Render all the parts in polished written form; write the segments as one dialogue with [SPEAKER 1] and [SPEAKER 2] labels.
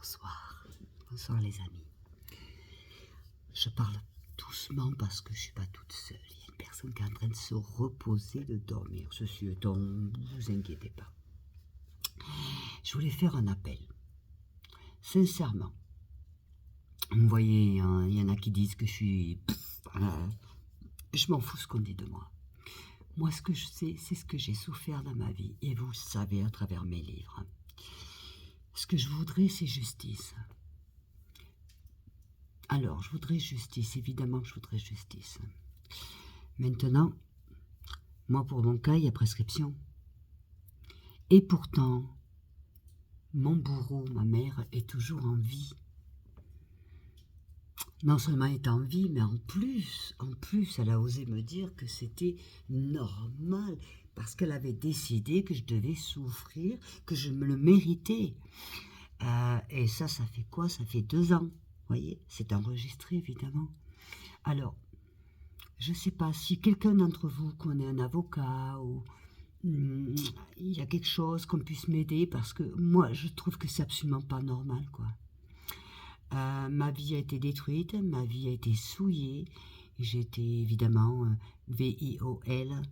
[SPEAKER 1] Bonsoir. Bonsoir les amis. Je parle doucement parce que je ne suis pas toute seule. Il y a une personne qui est en train de se reposer, de dormir. Ceci étant, ne vous inquiétez pas. Je voulais faire un appel. Sincèrement. Vous voyez, hein, il y en a qui disent que je suis... je m'en fous ce qu'on dit de moi. Moi, ce que je sais, c'est ce que j'ai souffert dans ma vie. Et vous le savez à travers mes livres. Ce que je voudrais, c'est justice. Alors, je voudrais justice. Évidemment que je voudrais justice. Maintenant, moi, pour mon cas, il y a prescription. Et pourtant, mon bourreau, ma mère, est toujours en vie. Non seulement elle est en vie, mais en plus, elle a osé me dire que c'était normal, parce qu'elle avait décidé que je devais souffrir, que je me le méritais. Et ça fait quoi? Ça fait 2 ans, vous voyez? C'est enregistré, évidemment. Alors, je ne sais pas si quelqu'un d'entre vous connaît un avocat ou il y a quelque chose qu'on puisse m'aider, parce que moi, je trouve que c'est absolument pas normal, quoi. Ma vie a été détruite, ma vie a été souillée. J'ai été évidemment VIOL,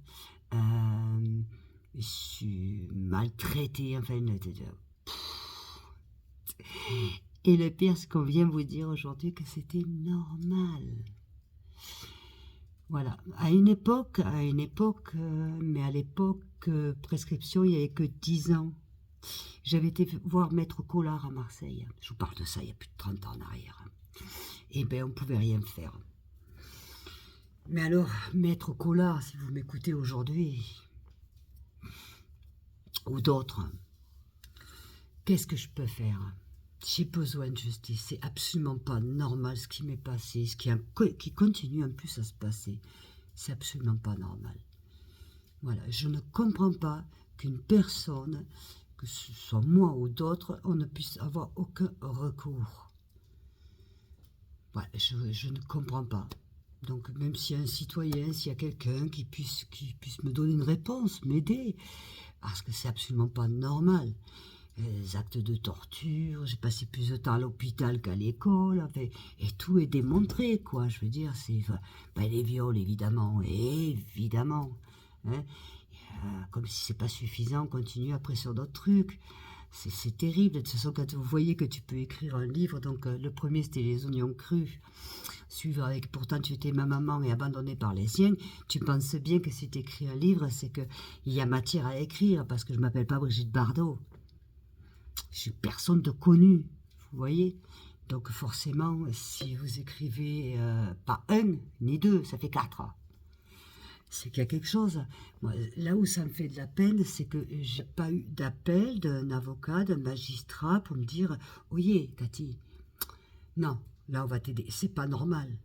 [SPEAKER 1] je suis maltraitée, enfin. Et le pire, c'est qu'on vient vous dire aujourd'hui que c'était normal. Voilà, à une époque, mais à l'époque, prescription, il n'y avait que 10 ans. J'avais été voir Maître Collard à Marseille. Je vous parle de ça il y a plus de 30 ans en arrière. Eh bien, on ne pouvait rien faire. Mais alors, Maître Collard, si vous m'écoutez aujourd'hui, ou d'autres, qu'est-ce que je peux faire? J'ai besoin de justice. C'est absolument pas normal ce qui m'est passé, ce qui continue en plus à se passer. C'est absolument pas normal. Voilà, je ne comprends pas qu'une personne, que ce soit moi ou d'autres, on ne puisse avoir aucun recours. Voilà, je ne comprends pas. Donc même s'il y a un citoyen, s'il y a quelqu'un qui puisse me donner une réponse, m'aider, parce que c'est absolument pas normal. Les actes de torture, j'ai passé plus de temps à l'hôpital qu'à l'école, enfin, et tout est démontré, quoi. Je veux dire, c'est les viols, évidemment, hein. Comme si c'est pas suffisant, on continue après sur d'autres trucs. C'est terrible. De toute façon, quand vous voyez que tu peux écrire un livre, donc le premier c'était les oignons crus, suivre avec pourtant tu étais ma maman et abandonnée par les siens, tu penses bien que si tu écris un livre, c'est qu'il y a matière à écrire, parce que je m'appelle pas Brigitte Bardot. Je suis personne de connu, vous voyez. Donc forcément, si vous écrivez pas 1 ni 2, ça fait 4. C'est qu'il y a quelque chose. Moi, là où ça me fait de la peine, c'est que j'ai pas eu d'appel d'un avocat, d'un magistrat pour me dire « Oui, Cathy, non, là on va t'aider, c'est pas normal.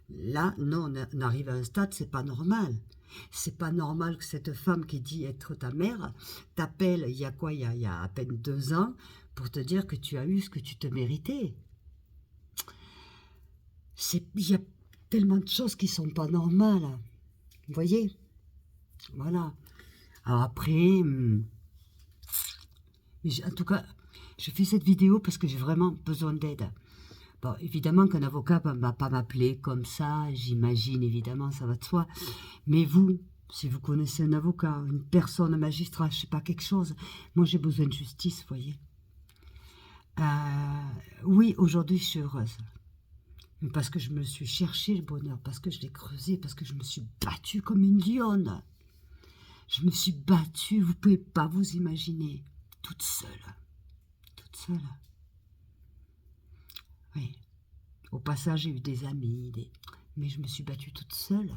[SPEAKER 1] Là, non, on arrive à un stade, c'est pas normal. C'est pas normal que cette femme qui dit être ta mère t'appelle, il y a quoi, il y a à peine 2 ans, pour te dire que tu as eu ce que tu te méritais. Il y a tellement de choses qui sont pas normales. Vous voyez? Voilà. Alors après, en tout cas, je fais cette vidéo parce que j'ai vraiment besoin d'aide. Bon, évidemment qu'un avocat ne va pas m'appeler comme ça, j'imagine, évidemment, ça va de soi. Mais vous, si vous connaissez un avocat, une personne, un magistrat, je ne sais pas, quelque chose, moi j'ai besoin de justice, vous voyez. Oui, aujourd'hui je suis heureuse. Mais parce que je me suis cherché le bonheur, parce que je l'ai creusé, parce que je me suis battue comme une lionne. Je me suis battue, vous ne pouvez pas vous imaginer, toute seule. Toute seule. Oui. Au passage, j'ai eu des amis, mais je me suis battue toute seule.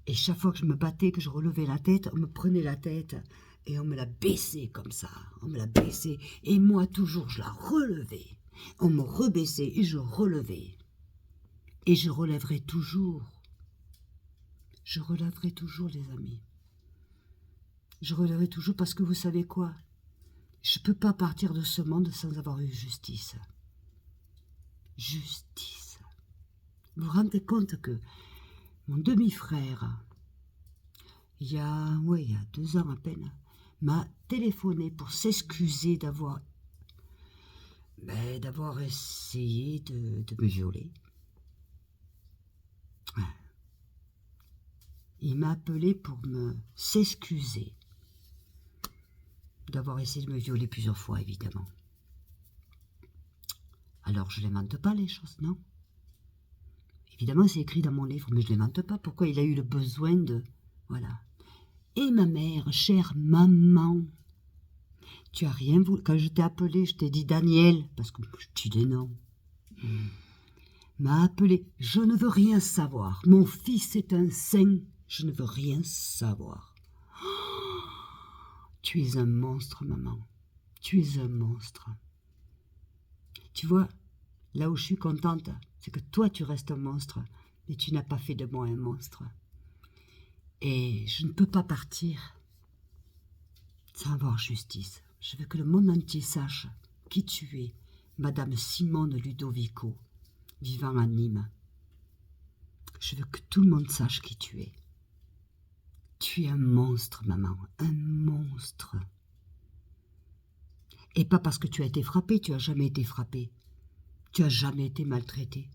[SPEAKER 1] Et chaque fois que je me battais, que je relevais la tête, on me prenait la tête et on me la baissait comme ça. On me la baissait. Et moi, toujours, je la relevais. On me rebaissait et je relevais. Et je relèverai toujours. Je relèverai toujours, les amis. Je relèverai toujours parce que vous savez quoi? Je ne peux pas partir de ce monde sans avoir eu justice. Justice. Vous vous rendez compte que mon demi-frère, il y a 2 ans à peine, m'a téléphoné pour s'excuser d'avoir d'avoir essayé de me violer. Il m'a appelé pour s'excuser d'avoir essayé de me violer plusieurs fois, évidemment. Alors, je ne l'invente pas, les choses, non? Évidemment, c'est écrit dans mon livre, mais je ne l'invente pas. Pourquoi il a eu le besoin de... Voilà. Et ma mère, chère maman, tu as rien voulu... Quand je t'ai appelé, je t'ai dit Daniel, parce que je dis des noms. M'a appelé, je ne veux rien savoir. Mon fils est un saint, je ne veux rien savoir. Tu es un monstre, maman. Tu es un monstre. Tu vois, là où je suis contente, c'est que toi, tu restes un monstre, mais tu n'as pas fait de moi un monstre. Et je ne peux pas partir sans avoir justice. Je veux que le monde entier sache qui tu es, Madame Simone Ludovico, vivant à Nîmes. Je veux que tout le monde sache qui tu es. Tu es un monstre, maman, un monstre. Et pas parce que tu as été frappée, tu n'as jamais été frappée. Tu n'as jamais été maltraitée.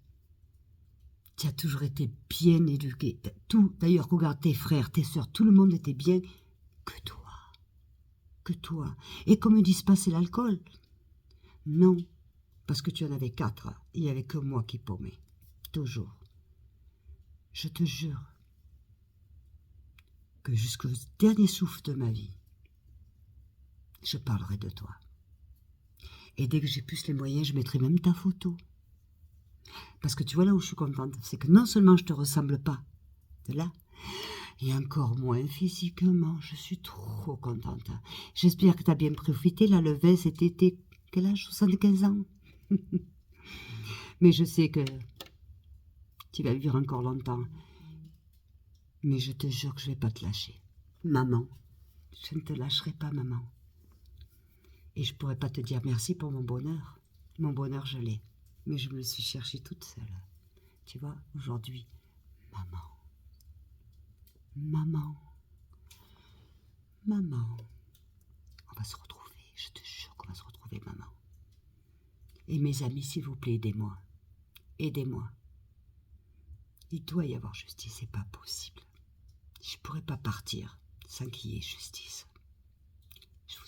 [SPEAKER 1] Tu as toujours été bien éduquée. Tout, d'ailleurs, regarde tes frères, tes sœurs, tout le monde était bien que toi. Que toi. Et comme ils disent pas, c'est l'alcool. Non, parce que tu en avais 4. Il n'y avait que moi qui paumais. Toujours. Je te jure que jusqu'au dernier souffle de ma vie, je parlerai de toi. Et dès que j'ai plus les moyens, je mettrai même ta photo. Parce que tu vois là où je suis contente, c'est que non seulement je te ressemble pas de là, et encore moins physiquement, je suis trop contente. J'espère que tu as bien profité, là, le vin, c'était quel âge? 75 ans. Mais je sais que tu vas vivre encore longtemps. Mais je te jure que je vais pas te lâcher. Maman, je ne te lâcherai pas, maman. Et je pourrais pas te dire merci pour mon bonheur. Mon bonheur, je l'ai. Mais je me le suis cherché toute seule. Tu vois, aujourd'hui, maman. Maman. Maman. On va se retrouver. Je te jure qu'on va se retrouver, maman. Et mes amis, s'il vous plaît, aidez-moi. Aidez-moi. Il doit y avoir justice, c'est pas possible. Je pourrais pas partir sans qu'il y ait justice. Je vous